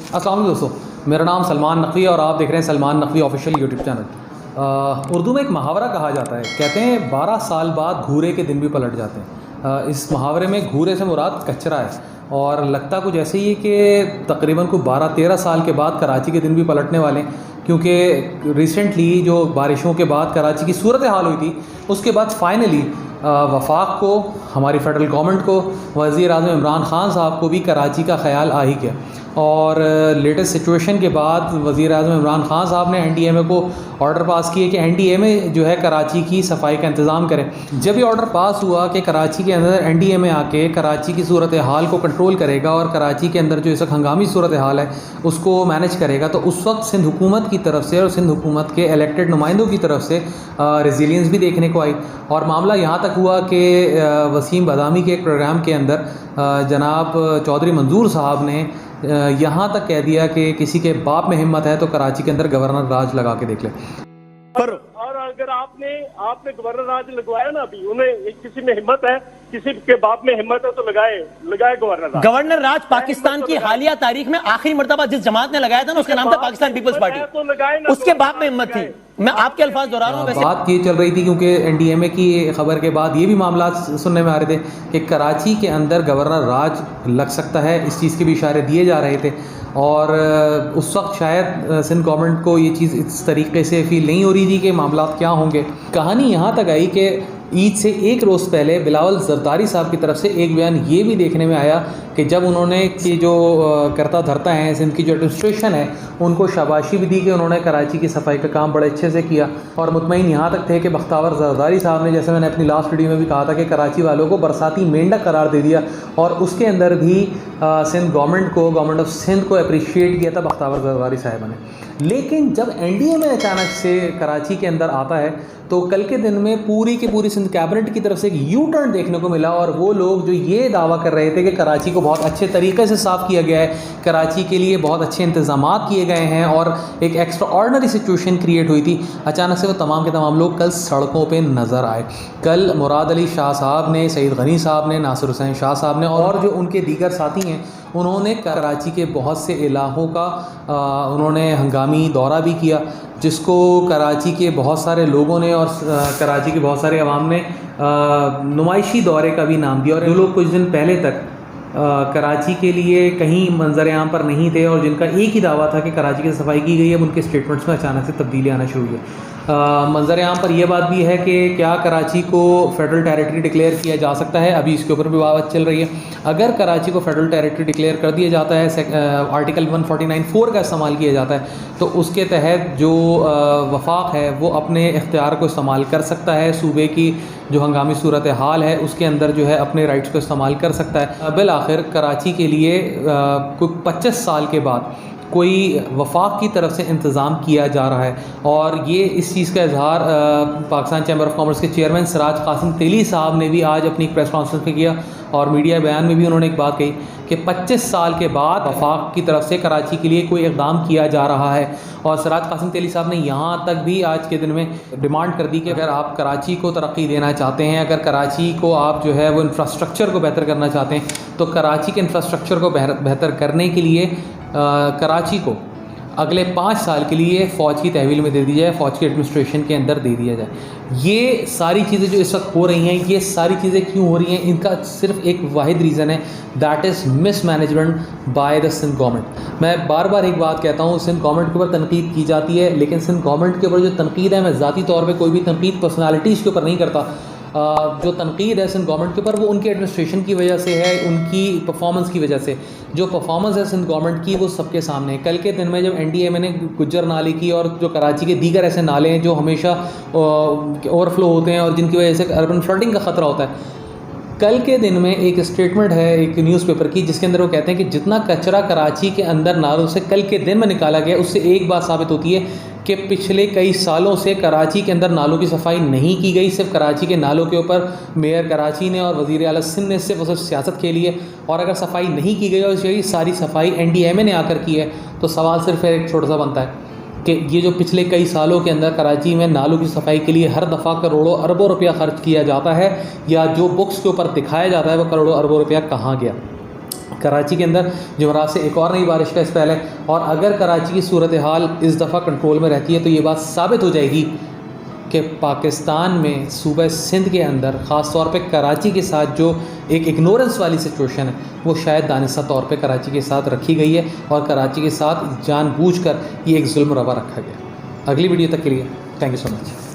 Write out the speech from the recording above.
अस्सलाम वालेकुम दोस्तों, मेरा नाम सलमान नकवी और आप देख रहे हैं Salman Naqvi official YouTube channel. Urdu में एक मुहावरा कहा जाता है, कहते हैं 12 साल बाद घूरे के दिन भी पलट जाते हैं। इस मुहावरे में घूरे से मुराद कचरा है और लगता कुछ ऐसे ही है कि तकरीबन को 12-13 साल के बाद कराची के दिन भी पलटने वाले हैं, क्योंकि रिसेंटली जो बारिशों के बाद कराची की सूरत हाल हुई थी उसके बाद फाइनली वफाक को, हमारी फेडरल गवर्नमेंट को, वज़ीर आज़म इमरान ख़ान साहब को भी कराची का ख़याल आ ही गया। और लेटेस्ट सिचुएशन के बाद वज़ीर आज़म इमरान ख़ान साहब ने NDMA को ऑर्डर पास किए कि NDMA जो है कराची की सफाई का इंतज़ाम करे। जब ये ऑर्डर पास हुआ कि कराची के अंदर NDMA आके कराची की सूरत हाल को कंट्रोल करेगा और कराची के अंदर जो इस वक्त हंगामी सूरत हाल है उसको मैनेज करेगा, तो उस वक्त सिंध हुकूमत की तरफ से और सिंध हुकूमत के इलेक्टेड नुमाइंदों की तरफ से रेजिलियंस भी देखने को आई। और मामला यहाँ तक हुआ कि वसीम बदामी के एक प्रोग्राम के अंदर जनाब चौधरी मंजूर साहब ने यहाँ तक कह दिया कि किसी के बाप में हिम्मत है तो कराची के अंदर गवर्नर राज लगा के देख ले। पर और अगर आपने गवर्नर राज लगवाया ना, अभी उन्हें किसी में हिम्मत है, किसी के बाप में हिम्मत है तो लगाए गवर्नर राज पाकिस्तान की हालिया तारीख में आखिरी मर्तबा जिस जमात ने लगाया था ना, उसका नाम था पाकिस्तान पीपल्स पार्टी, तो लगाए ना, उसके बाप में हिम्मत थी। मैं आपके अल्फाज दोहरा रहा हूँ। बात ये चल रही थी क्योंकि NDMA की खबर के बाद ये भी मामला सुनने में आ रहे थे कि कराची के अंदर गवर्नर राज लग सकता है, इस चीज़ के भी इशारे दिए जा रहे थे। और उस वक्त शायद सिंध गवर्नमेंट को ये चीज़ इस तरीके से फील नहीं हो रही थी कि मामला क्या होंगे। कहानी यहाँ तक आई कि ईद से एक रोज़ पहले बिलावल जरदारी साहब की तरफ से एक बयान ये भी देखने में आया कि जब उन्होंने कि जो करता धरता है सिंध की जो एडमिनिस्ट्रेशन है उनको शाबाशी भी दी कि उन्होंने कराची की सफाई का काम बड़े अच्छे से किया। और मुतमईन यहाँ तक थे कि बख्तावर जरदारी साहब ने, जैसे मैंने अपनी लास्ट वीडियो में भी कहा था, कि कराची वालों को बरसाती मेंढक करार दे दिया और उसके अंदर भी सिंध गवर्नमेंट को, गवर्नमेंट ऑफ सिंध को अप्रिशिएट किया था बख्तावर जरदारी साहब ने। लेकिन जब NDMA अचानक से कराची के अंदर आता है तो कल के दिन में पूरी की पूरी सिंध कैबिनेट की तरफ से एक U-टर्न देखने को मिला और वो लोग जो ये दावा कर रहे थे कि कराची को बहुत अच्छे तरीके से साफ़ किया गया है, कराची के लिए बहुत अच्छे इंतज़ामात किए गए हैं और एक एक्स्ट्रा ऑर्डनरी सिचुएशन क्रिएट हुई थी, अचानक से वो तमाम के तमाम लोग कल सड़कों पर नज़र आए। कल मुराद अली शाह साहब ने, सईद गनी साहब ने, नासिर हुसैन शाह साहब ने और जो उनके दीगर साथी हैं उन्होंने कराची के बहुत से इलाकों का उन्होंने हंगामी दौरा भी किया, जिसको कराची के बहुत सारे लोगों ने और कराची के बहुत सारे अवाम ने नुमाइशी दौरे का भी नाम दिया। और जो लोग कुछ दिन पहले तक कराची के लिए कहीं मंजर आम पर नहीं थे और जिनका एक ही दावा था कि कराची की सफाई की गई है, उनके स्टेटमेंट्स में अचानक से तब्दीली आना शुरू हुई है। मंजर आम पर यह बात भी है कि क्या कराची को फेडरल टेरिटरी डिक्लेयर किया जा सकता है, अभी इसके ऊपर भी बात चल रही है। अगर कराची को फेडरल टेरिटरी डिक्लेयर कर दिया जाता है, आर्टिकल 149(4) का इस्तेमाल किया जाता है, तो उसके तहत जो वफाक है वो अपने इख्तियार को इस्तेमाल कर सकता है, सूबे की जो हंगामी सूरत हाल है उसके अंदर जो है अपने राइट्स को इस्तेमाल कर सकता है। बिल आखिर कराची के लिए कोई 25 साल के बाद कोई वफाक की तरफ से इंतज़ाम किया जा रहा है और ये इस चीज़ का इजहार पाकिस्तान चैम्बर ऑफ कॉमर्स के चेयरमैन सिराज कासिम तेली साहब ने भी आज अपनी प्रेस कॉन्फ्रेंस में किया और मीडिया बयान में भी उन्होंने एक बात कही कि 25 साल के बाद वफाक की तरफ से कराची के लिए कोई इक़दाम किया जा रहा है। और सिराज कासिम तेली साहब ने यहाँ तक भी आज के दिन में डिमांड कर दी कि अगर आप कराची को तरक्की देना चाहते हैं, अगर कराची को आप जो है वो इंफ्रास्ट्रक्चर को बेहतर करना चाहते हैं, तो कराची के इंफ्रास्ट्रक्चर को बेहतर करने के लिए कराची को अगले 5 साल के लिए फ़ौज की तहवील में दे दी जाए, फ़ौज की एडमिनिस्ट्रेशन के अंदर दे दिया जाए। ये सारी चीज़ें जो इस वक्त हो रही हैं, ये सारी चीज़ें क्यों हो रही हैं, इनका सिर्फ एक वाहिद रीज़न है, that is mismanagement by the Sindh government. मैं बार बार एक बात कहता हूँ, सिंध गवर्नमेंट के ऊपर तनकीद की जाती है, लेकिन सिंध गवर्नमेंट के ऊपर जो तनकीद है, मैं ज़ाती तौर पर कोई भी तनकीद पर्सनैलिटीज़ के ऊपर नहीं करता। जो तनकीद है सिंध गवर्नमेंट के ऊपर वो उनकी एडमिनिस्ट्रेशन की वजह से है, उनकी परफॉर्मेंस की वजह से। जो परफॉर्मेंस है सिंध गवर्नमेंट की वो सबके सामने है। कल के दिन में जब NDMA ने गुज्जर नाले की और जो कराची के दीगर ऐसे नाले हैं जो हमेशा ओवरफ्लो होते हैं और जिनकी वजह से अर्बन फ्लडिंग का ख़तरा होता है, कल के दिन में एक स्टेटमेंट है एक न्यूज़पेपर की जिसके अंदर वो कहते हैं कि जितना कचरा कराची के अंदर नालों से कल के दिन में निकाला गया, उससे एक बात साबित होती है कि पिछले कई सालों से कराची के अंदर नालों की सफाई नहीं की गई। सिर्फ कराची के नालों के ऊपर मेयर कराची ने और वज़ीर आला सिंध ने सिर्फ सियासत खेली है और अगर सफाई नहीं की गई और यही सारी सफाई NDMA ने आकर की है, तो सवाल सिर्फ एक छोटा सा बनता है कि ये जो पिछले कई सालों के अंदर कराची में नालों की सफाई के लिए हर दफ़ा करोड़ों अरबों रुपया खर्च किया जाता है, या जो बुक्स के ऊपर दिखाया जाता है वो करोड़ों अरबों रुपया कहाँ गया। कराची के अंदर जुमेरात से एक और नई बारिश का स्पेल है, और अगर कराची की सूरत हाल इस दफ़ा कंट्रोल में रहती है तो ये बात साबित हो जाएगी कि पाकिस्तान में सूबे सिंध के अंदर ख़ास तौर पे कराची के साथ जो एक इग्नोरेंस वाली सिचुएशन है वो शायद दानिस्ता तौर पे कराची के साथ रखी गई है, और कराची के साथ जानबूझकर ये एक जुल्म रवा रखा गया। अगली वीडियो तक के लिए थैंक यू सो मच।